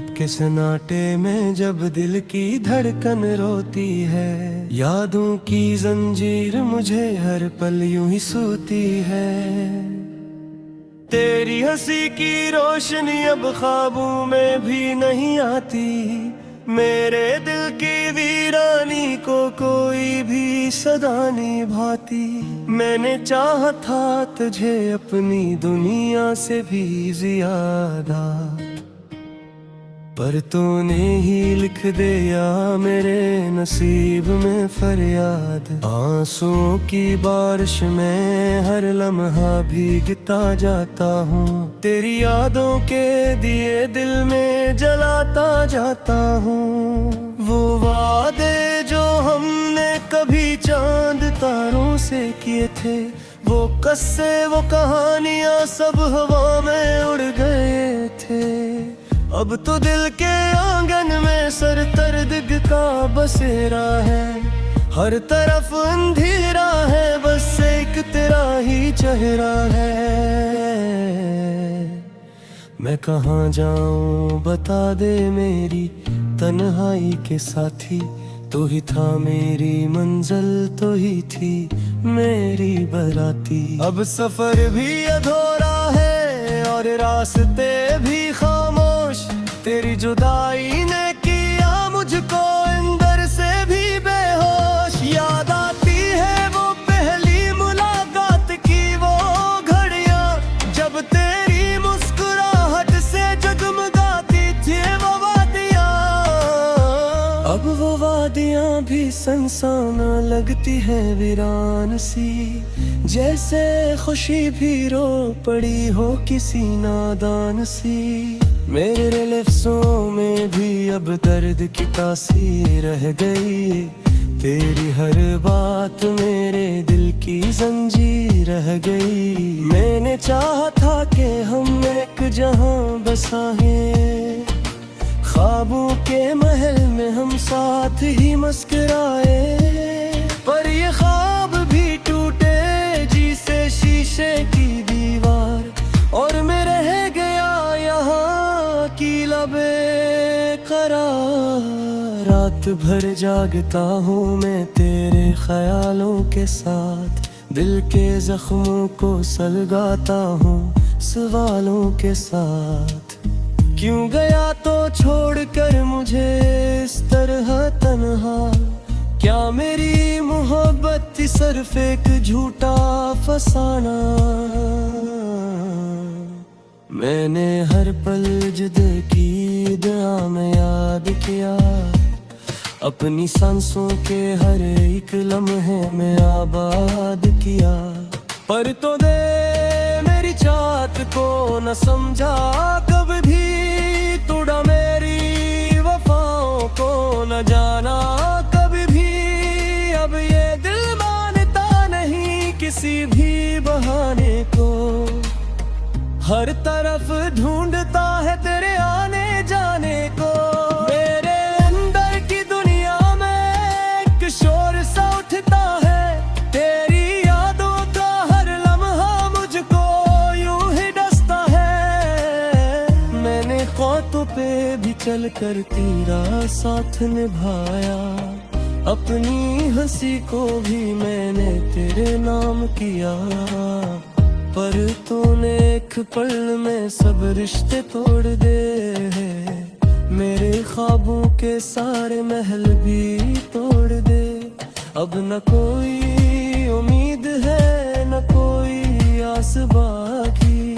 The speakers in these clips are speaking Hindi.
के सन्नाटे में जब दिल की धड़कन रोती है, यादों की जंजीर मुझे हर पल यूं ही सूती है। तेरी हंसी की रोशनी अब ख्वाबों में भी नहीं आती, मेरे दिल की वीरानी को कोई भी सदा नहीं भाती। मैंने चाहा था तुझे अपनी दुनिया से भी ज्यादा, पर तूने ही लिख दिया मेरे नसीब में फरियाद। आंसुओं की बारिश में हर लम्हा भीगता जाता हूँ, तेरी यादों के दिए दिल में जलाता जाता हूँ। वो वादे जो हमने कभी चांद तारों से किए थे, वो कस्से वो कहानियाँ सब हवा में उड़ गए थे। अब तो दिल के आंगन में सर दर्द का बसेरा है, हर तरफ अंधेरा है, बस एक तेरा ही चेहरा है। मैं कहाँ जाऊँ बता दे मेरी तन्हाई के साथी, तू ही था मेरी मंजिल, तो ही थी मेरी बराती। अब सफर भी अधूरा है और रास्ते भी खामोश, तेरी जुदाई ने किया मुझको अंदर से भी बेहोश। याद आती है वो पहली मुलाकात की वो घड़ियां, जब तेरी मुस्कुराहट से जगमगाती थी वो वादियां। अब वो वादियां भी सुनसान लगती है वीरान सी, जैसे खुशी भी रो पड़ी हो किसी नादान सी। मेरे लफ्ज़ों में भी अब दर्द की तासीर रह गई, तेरी हर बात मेरे दिल की जंजीर रह गई। मैंने चाहा था कि हम एक जहां बसाएं, ख्वाबों के महल में हम साथ ही मुस्कुराए, पर ये ख्वाब भी टूटे जिसे शीशे की दीवार, और मैं रह गया यहाँ की लबे करार। रात भर जागता हूँ मैं तेरे ख्यालों के साथ, दिल के जख्मों को सलगाता हूँ सवालों के साथ। क्यों गया तो छोड़कर मुझे इस तरह तन्हा, क्या मेरी मोहब्बत थी सिर्फ एक झूठा फसाना। मैंने हर पल जुदा की दुआ में याद किया, अपनी सांसों के हर एक लम्हे में आबाद किया। पर तो दे मेरी चाहत को न समझा कभी भी, तोड़ा मेरी वफाओं को न जाना कभी भी। अब ये दिल मानता नहीं किसी भी बहाने को, हर तरफ ढूंढता है तेरे आने जाने को। मेरे अंदर की दुनिया में एक शोर सा उठता है, तेरी यादों का हर लम्हा मुझको यूं ही डसता है। मैंने ख्वातों पे भी चलकर तेरा साथ निभाया, अपनी हंसी को भी मैंने तेरे नाम किया। पर तूने एक पल में सब रिश्ते तोड़ दे हैं, मेरे ख्वाबों के सारे महल भी तोड़ दे। अब न कोई उम्मीद है न कोई आस बाकी,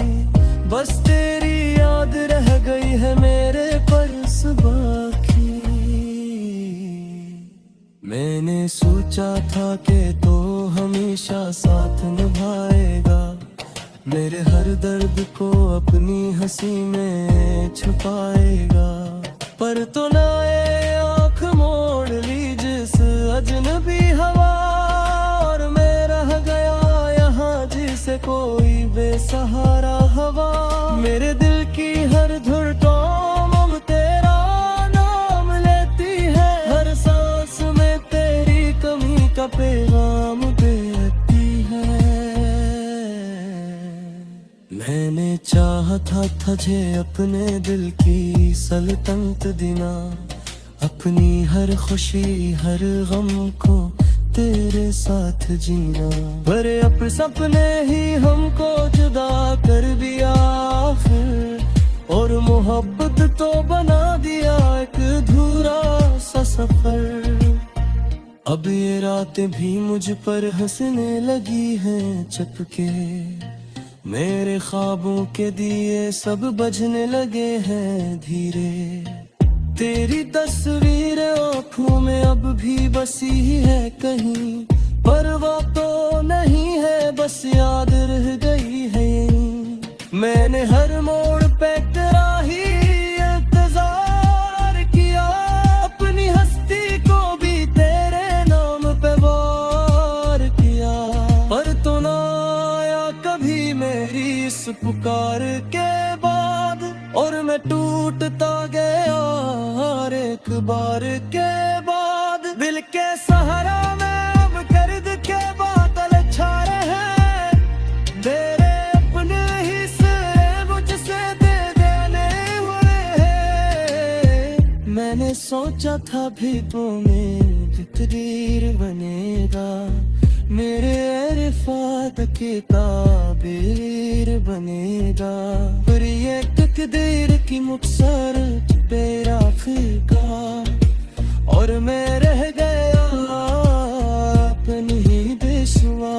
बस तेरी याद रह गई है मेरे परस बाकी। मैंने सोचा था कि तो हमेशा साथ निभाएगा, मेरे हर दर्द को अपनी हंसी में छुपाएगा। पर तो ना ये आँख मोड़ ली जिस अजनबी हवा, और मैं रह गया यहाँ जिसे कोई बेसहारा हवा। मेरे दिल की हर धड़कन तेरा नाम लेती है, हर सांस में तेरी कमी का पैगाम देती है। मैंने चाहता था तुझे अपने दिल की सल्तनत देना, अपनी हर खुशी हर गम को तेरे साथ जीना। पर अब सपने ही हमको जुदा कर दिया फिर, और मोहब्बत तो बना दिया एक अधूरा सा सफर। अब ये रातें भी मुझ पर हंसने लगी हैं चुपके, मेरे ख्वाबों के दिए सब बजने लगे हैं धीरे। तेरी तस्वीर आँखों में अब भी बसी है कहीं, पर वो तो नहीं है बस याद रह गई है यहीं। मैंने हर मोड़ पे तेरा ही इंतजार किया, अपनी हस्ती को भी तेरे नाम पे वार किया। पर तो ना आया कभी मेरी इस पुकार के बाद, और मैं टूटता गया हर एक बार के बाद। दिल के सहारा में अब गर्द के बादल छा रहे हैं, तेरे अपने हिस्से मुझसे दे देने हुए हैं। मैंने सोचा था भी तो मेरी तकदीर बनेगा, मेरे रिफात के ताबीर बनेगा। पर ये तकदीर की मुक्सर पे राफ़िका, और मैं रह गया अपनी ही बेसुआ।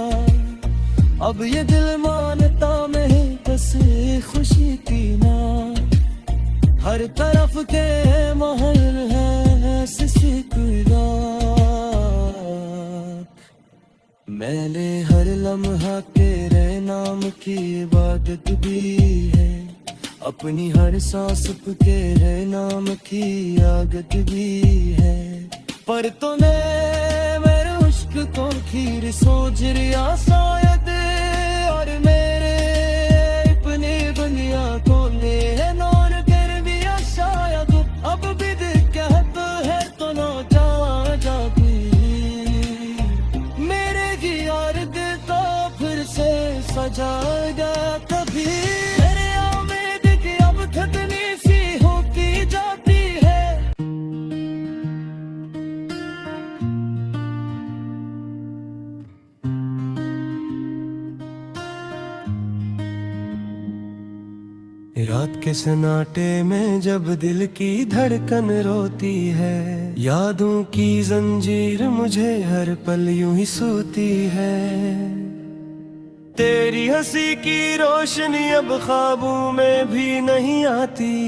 अब ये दिल मानता मैं बस खुशी की ना, हर तरफ के महल है सिसकुदा। मैंने हर लम्हा तेरे नाम की इबादत भी है, अपनी हर सांस पे तेरे नाम की आदत भी है। पर तूने मेरे इश्क को खीर सोच रिया शायद, और मेरे अपनी दुनिया को ले नौर कर दिया शायद। अब भी दिल कहता है तो ना जा जाती, मेरे की यार दिल तो फिर से सजाएगा कभी। थकनी सी होती जाती है। रात के सन्नाटे में जब दिल की धड़कन रोती है, यादों की जंजीर मुझे हर पल यूं ही सोती है। तेरी हंसी की रोशनी अब ख्वाबों में भी नहीं आती,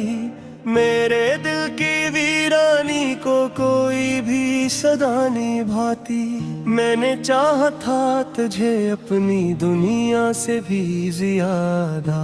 मेरे दिल की वीरानी को कोई भी सदा नहीं भाती। मैंने चाहा था तुझे अपनी दुनिया से भी ज्यादा,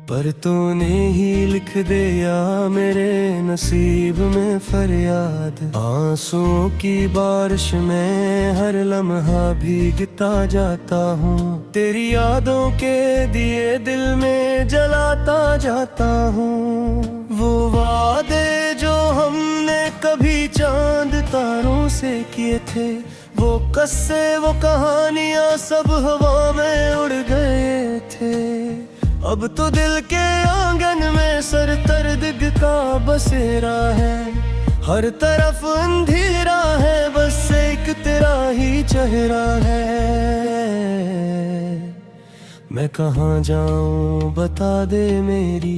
पर तूने ही लिख दिया मेरे नसीब में फरियाद। आंसुओं की बारिश में हर लम्हा भीगता जाता हूँ, तेरी यादों के दिए दिल में जलाता जाता हूँ। वो वादे जो हमने कभी चांद तारों से किए थे, वो कस्से वो कहानियाँ सब हवा में उड़ गए थे। अब तो दिल के आंगन में सर दर्द का बसेरा है, हर तरफ अंधेरा है बस एक तेरा ही चेहरा है। मैं कहाँ जाऊँ बता दे मेरी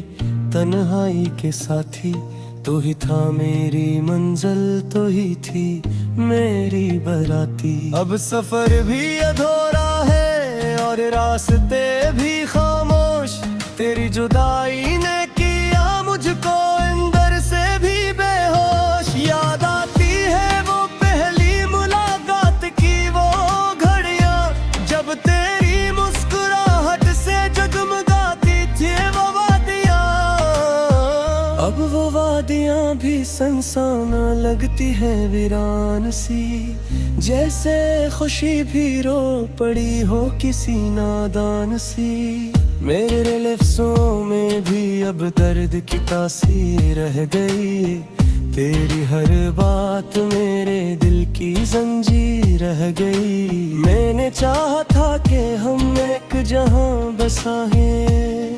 तन्हाई के साथी, तू ही था मेरी मंजिल, तो ही थी मेरी बराती। अब सफर भी अधूरा है और रास्ते भी खामोश, तेरी जुदाई ने किया मुझको अंदर से भी बेहोश। याद आती है वो पहली मुलाकात की वो घड़ियां, जब तेरी मुस्कुराहट से जगमगाती थी वो वादियां। अब वो वादियां भी सुनसान लगती है वीरान सी, जैसे खुशी भी रो पड़ी हो किसी नादान सी। मेरे लफ्ज़ों में भी अब दर्द की तासीर रह गई, तेरी हर बात मेरे दिल की जंजीर रह गई। मैंने चाहा था कि हम एक जहां बसाएं,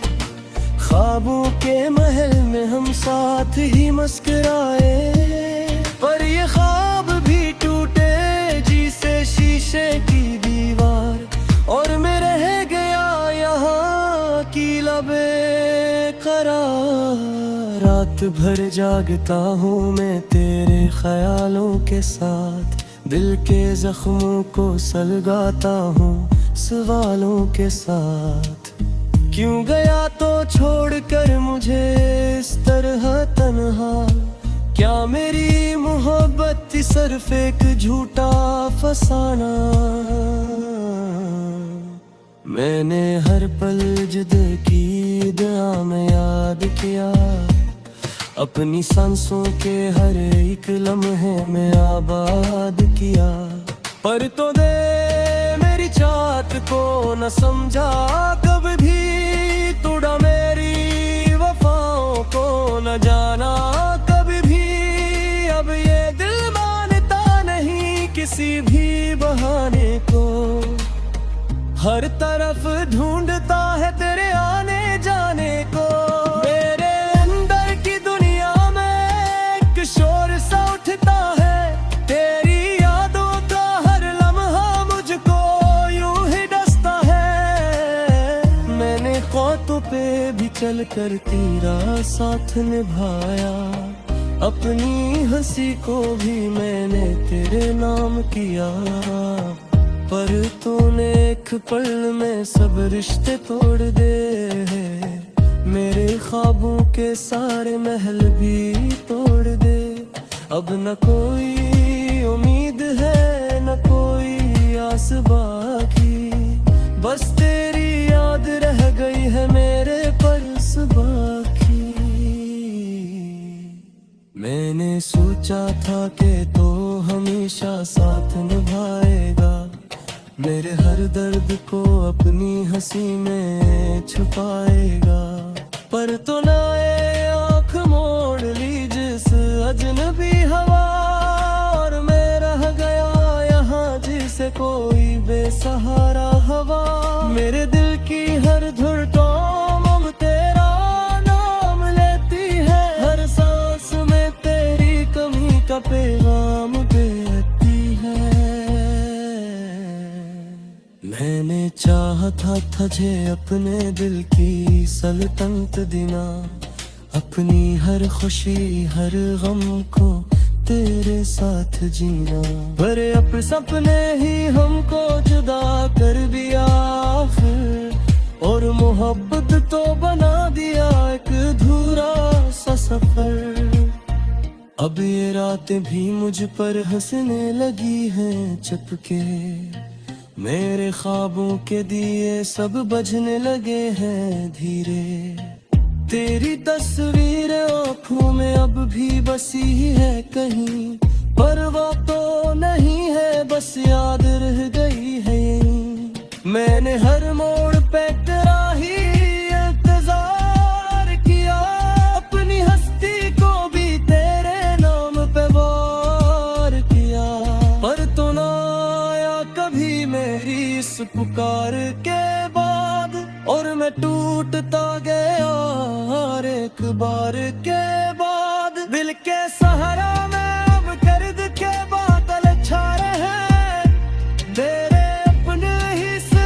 ख्वाबों के महल में हम साथ ही मुस्कुराए, पर ये ख्वाब भी टूटे जिसे शीशे की दीवार, और मैं रह गया यहाँ की लबे करार। रात भर जागता हूँ मैं तेरे ख्यालों के साथ, दिल के जख्मों को सलगाता हूँ सवालों के साथ। क्यों गया तो छोड़कर मुझे इस तरह तन्हा, क्या मेरी मोहब्बत थी सिर्फ एक झूठा फसाना। मैंने हर पल जिद की दुआ में याद किया, अपनी सांसों के हर एक लम्हे में आबाद किया। पर तो दे मेरी चाहत को न समझा कभी भी, तोड़ा मेरी वफाओं को न जाना कभी भी। अब ये दिल मानता नहीं किसी भी बहाने को, हर तरफ ढूंढता है तेरे आने जाने को। मेरे अंदर की दुनिया में एक शोर सा उठता है, तेरी यादों का हर लम्हा मुझको यूं ही डसता है। मैंने ख्वातों पे भी चलकर तेरा साथ निभाया, अपनी हंसी को भी मैंने तेरे नाम किया। पर तूने एक पल में सब रिश्ते तोड़ दे, मेरे ख्वाबों के सारे महल भी तोड़ दे। अब न कोई उम्मीद है न कोई आस बाकी, बस तेरी याद रह गई है मेरे परस बाकी। मैंने सोचा था कि तो हमेशा साथ निभाएगा, मेरे हर दर्द को अपनी हंसी में छुपाएगा। पर तो ना ये आँख मोड़ ली जिस अजनबी हवा, और मैं रह गया यहाँ जिसे कोई बेसहारा हवा। मेरे दिल की हर धड़कन अब तेरा नाम लेती है, हर सांस में तेरी कमी का पैगाम देती है। मैंने चाहा था तुझे अपने दिल की सल्तनत देना, अपनी हर खुशी हर गम को तेरे साथ जीना। पर अब सपने ही हमको जुदा कर दिया आखिर, और मोहब्बत तो बना दिया एक अधूरा सा सफर। अब ये रातें भी मुझ पर हंसने लगी हैं चुपके, मेरे ख्वाबों के दिए सब बजने लगे हैं धीरे। तेरी तस्वीर आँखों में अब भी बसी है कहीं, पर वो तो नहीं है बस याद रह गई है यहीं। मैंने हर मोड़ पे तेरा ही इंतजार किया, अपनी हस्ती को भी तेरे नाम पे वार किया। पर तो ना आया कभी मेरी इस पुकार के बाद, और मैं टूटता गया हर एक बार के बाद। दिल के सहारा में अब दर्द के बादल छा रहे हैं, तेरे अपने ही से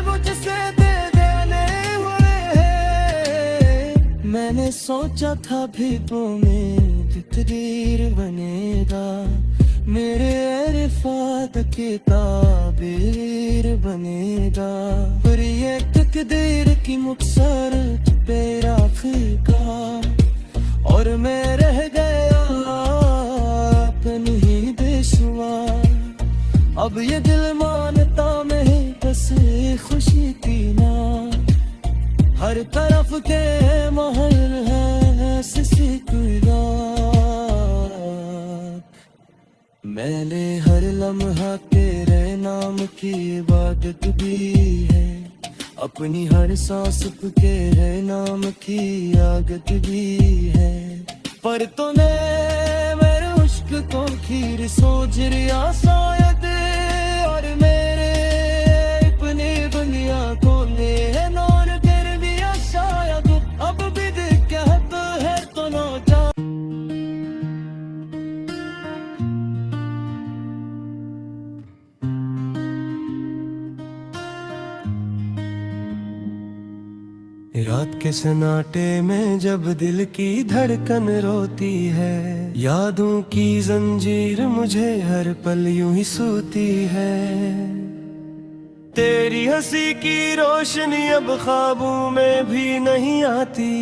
मुझसे दे देने हुए हैं। मैंने सोचा था भी तो में तकदीर बनेगा, मेरे रिफात की ताबीर बनेगा। पर ये तकदीर की मुकसरत पे राफ़िका, और मैं रह गया अपनी ही बेसुमार। अब ये दिल मानता नहीं बस खुशी की ना, हर तरफ के महल है सिसी मैंने हर लम्हा तेरे नाम की इबादत भी है, अपनी हर सांस पे तेरे नाम की आदत भी है। पर तूने मेरे इश्क को खीर सोच रिया शायद, और मेरे अपनी दुनिया को ने नौर कर दिया शायद। अब भी रात के सन्नाटे में जब दिल की धड़कन रोती है, यादों की जंजीर मुझे हर पल यूं ही सूती है। तेरी हंसी की रोशनी अब ख्वाबों में भी नहीं आती,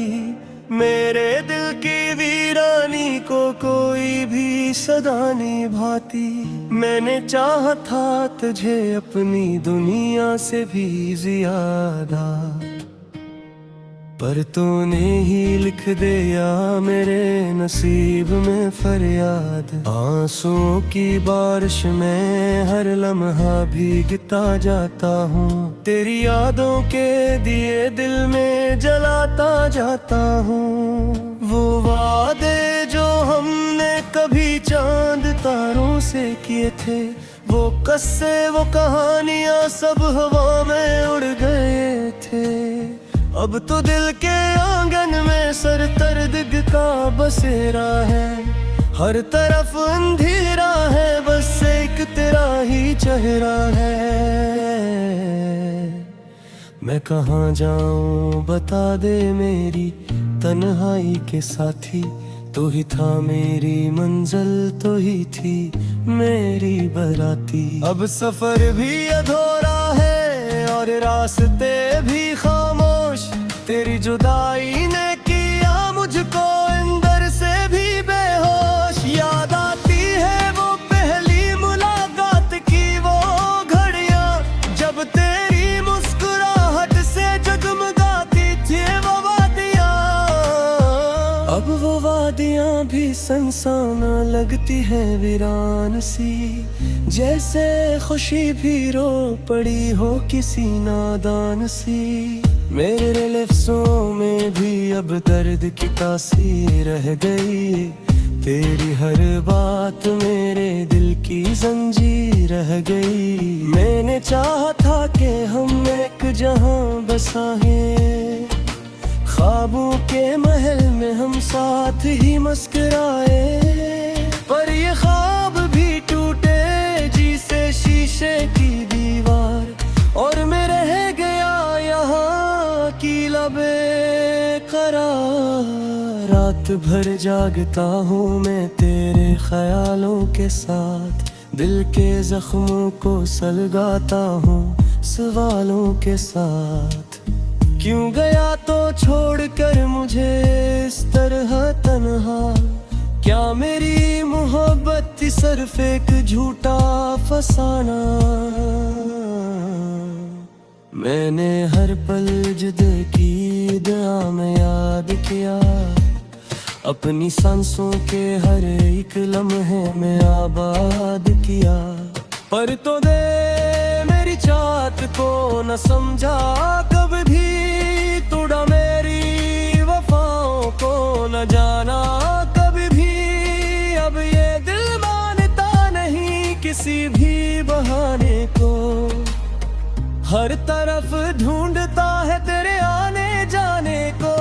मेरे दिल की वीरानी को कोई भी सदा नहीं भाती। मैंने चाहा था तुझे अपनी दुनिया से भी ज्यादा, पर तूने ही लिख दिया मेरे नसीब में फरियाद। आंसुओं की बारिश में हर लम्हा भीगता जाता हूँ, तेरी यादों के दिए दिल में जलाता जाता हूँ। वो वादे जो हमने कभी चांद तारों से किए थे, वो कस्से वो कहानियाँ सब हवा में उड़ गए थे। अब तो दिल के आंगन में सर दर्द का बसेरा है, हर तरफ अंधेरा है, बस एक तेरा ही चेहरा है। मैं कहाँ जाऊँ बता दे मेरी तन्हाई के साथी, तो ही था मेरी मंजिल, तो ही थी मेरी बराती। अब सफर भी अधूरा है और रास्ते भी खामोश, तेरी जुदाई ने किया मुझको अंदर से भी बेहोश। याद आती है वो पहली मुलाकात की वो घड़ियां, जब तेरी मुस्कुराहट से जगमगाती थी वो वादियां। अब वो वादियां भी सनसाना लगती है वीरान सी, जैसे खुशी भी रो पड़ी हो किसी नादान सी। मेरे लफ्ज़ों में भी अब दर्द की तासीर रह गई, तेरी हर बात मेरे दिल की जंजीर रह गई। मैंने चाहा था कि हम एक जहां बसाएं, ख्वाबों के महल में हम साथ ही मुस्कुराए, पर ये ख्वाब भी टूटे जिसे शीशे की दीवार, और मैं रह गया यहाँ की लबे करार। रात भर जागता हूँ मैं तेरे ख्यालों के साथ, दिल के जख्मों को सलगाता हूँ सवालों के साथ। क्यों गया तो छोड़कर मुझे इस तरह तन्हा, क्या मेरी मोहब्बत थी सिर्फ एक झूठा फसाना। मैंने हर पल जिद की दुआ में याद किया, अपनी सांसों के हर एक लम्हे में आबाद किया। पर तो दे मेरी चाहत को न समझा कभी भी, तोड़ा मेरी वफाओं को न जाना कभी भी। अब ये दिल मानता नहीं किसी भी बहाने को, हर तरफ ढूंढता है तेरे आने जाने को।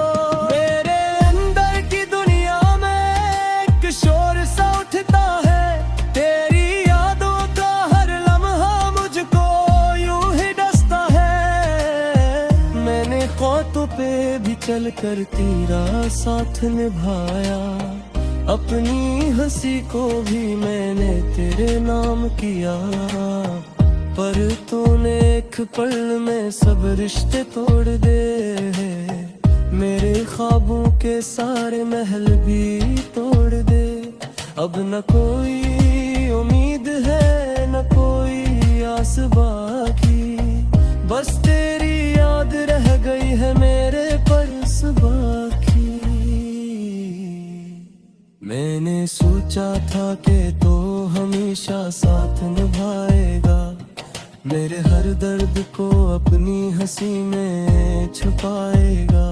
मेरे अंदर की दुनिया में एक शोर सा उठता है, तेरी यादों का हर लम्हा मुझको यूं ही डसता है। मैंने ख्वातों पे भी चल कर तेरा साथ निभाया, अपनी हंसी को भी मैंने तेरे नाम किया। पर तूने एक पल में सब रिश्ते तोड़ दे हैं, मेरे ख्वाबों के सारे महल भी तोड़ दे। अब न कोई उम्मीद है न कोई आस बाकी, बस तेरी याद रह गई है मेरे परस बाकी। मैंने सोचा था कि तो हमेशा साथ निभाएगा, मेरे हर दर्द को अपनी हंसी में छुपाएगा।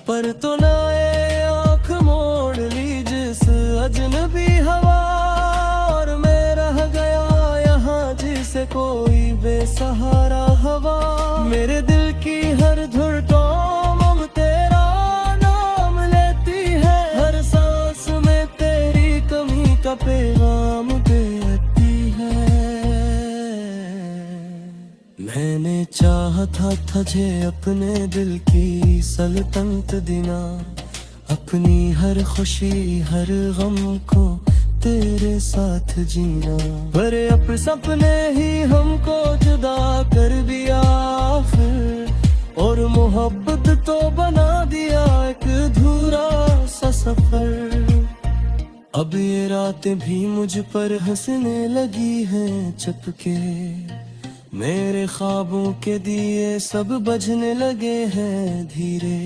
पर तो ना ये आँख मोड़ ली जिस अजनबी हवा, और मैं रह गया यहाँ जिसे कोई बेसहारा हवा। मेरे दिल की हर धड़कन तेरा नाम लेती है, हर सांस में तेरी कमी का पैगाम देती है। मैंने चाहता था जे अपने दिल की सल्तनत देना, अपनी हर खुशी हर गम को तेरे साथ जीना। पर अब सपने ही हमको जुदा कर दिया फिर, और मोहब्बत तो बना दिया एक अधूरा सा सफर। अब ये रातें भी मुझ पर हंसने लगी हैं चपके, मेरे ख्वाबों के दिए सब बुझने लगे हैं धीरे।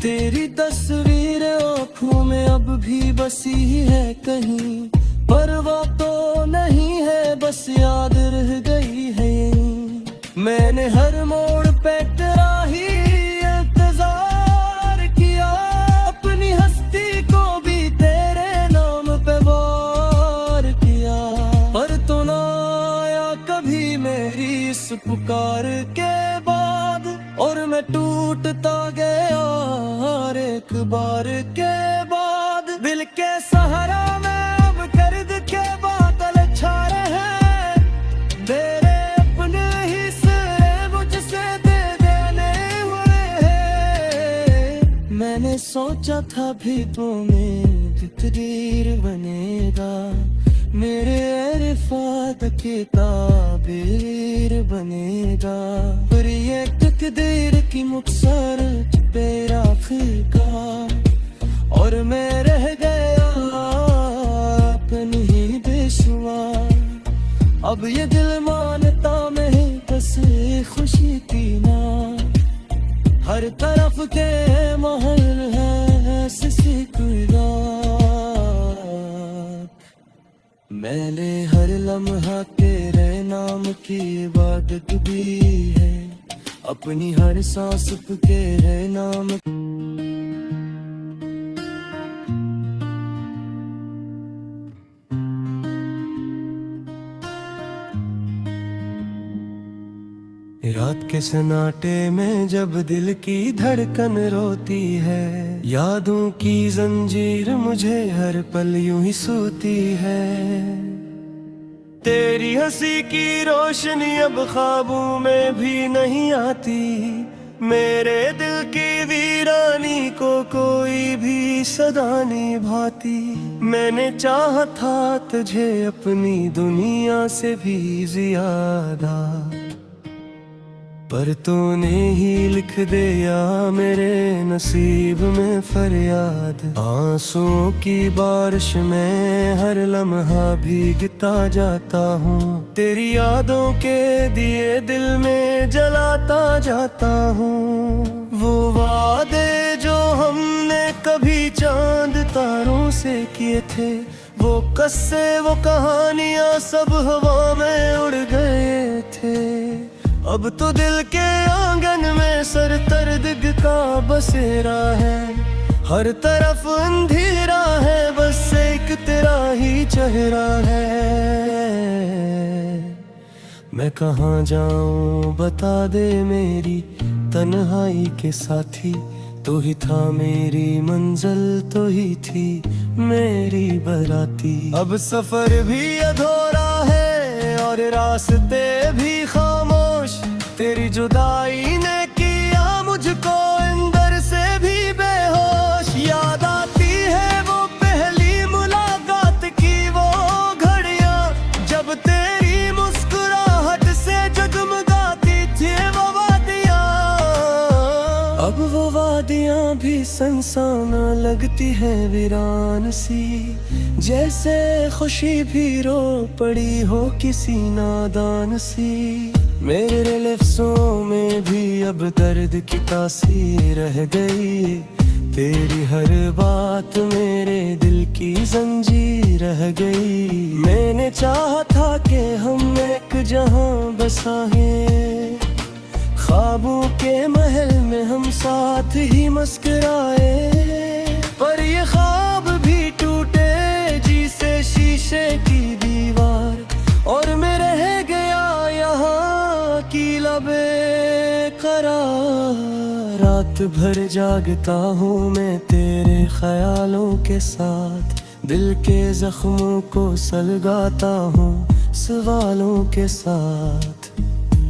तेरी तस्वीर आँखों में अब भी बसी है कहीं, परवाह तो नहीं है बस याद रह गई है यहीं। मैंने हर मोड़ पे तेरा ही इंतजार किया, अपनी हस्ती को भी तेरे नाम पे वार किया। पर तो ना आया कभी मेरी इस पुकार के बाद, और मैं टूटता गया हर एक बार के बाद। दिल के सहारा में अब दर्द के बादल छा रहे हैं, तेरे अपने ही सिरे मुझसे दे देने हुए हैं। मैंने सोचा था भी तो में तकदीर बनेगा, मेरे रिफात के ताबीर बनेगा। पर ये तकदीर की मुखसर तेरा फिरका, और मैं रह गया अपनी ही बेशुमार। अब ये दिल मानता मैं बस खुशी थी ना, हर तरफ के महल है सिसकुरा। मैंने हर लम्हा तेरे नाम की इबादत भी है, अपनी हर सांस पे तेरे नाम। रात के सन्नाटे में जब दिल की धड़कन रोती है, यादों की जंजीर मुझे हर पल यूं ही सोती है। तेरी हंसी की रोशनी अब ख्वाबों में भी नहीं आती, मेरे दिल की वीरानी को कोई भी सदा नहीं भाती। मैंने चाहा था तुझे अपनी दुनिया से भी ज्यादा, पर तूने ही लिख दिया मेरे नसीब में फरियाद। आंसुओं की बारिश में हर लम्हा भीगता जाता हूँ, तेरी यादों के दिए दिल में जलाता जाता हूँ। वो वादे जो हमने कभी चांद तारों से किए थे, वो कस्से वो कहानियाँ सब हवा में उड़ गए थे। अब तो दिल के आंगन में सर दर्द का बसेरा है, हर तरफ अंधेरा है बस एक तेरा ही चेहरा है। मैं कहाँ जाऊँ बता दे मेरी तन्हाई के साथी, तू ही था मेरी मंजिल, तो ही थी मेरी बराती। अब सफर भी अधूरा है और रास्ते भी खामोश, तेरी जुदाई ने किया मुझको अंदर से भी बेहोश। याद आती है वो पहली मुलाकात की वो घड़ियां, जब तेरी मुस्कुराहट से जगमगाती थी वो वादियां। अब वो वादियां भी सुनसान लगती है वीरान सी, जैसे खुशी भी रो पड़ी हो किसी नादान सी। मेरे लफ्ज़ों में भी अब दर्द की तासीर रह गई, तेरी हर बात मेरे दिल की जंजीर रह गई। मैंने चाहा था कि हम एक जहां बसाएं, ख्वाबों के महल में हम साथ ही मुस्कुराए। पर ये ख्वाब भी टूटे जिसे शीशे की दीवार, और मैं रह गया यहाँ की लबे करार। रात भर जागता हूँ मैं तेरे ख्यालों के साथ, दिल के जख्मों को सलगाता हूँ सवालों के साथ।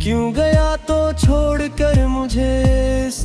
क्यों गया तो छोड़ कर मुझे इस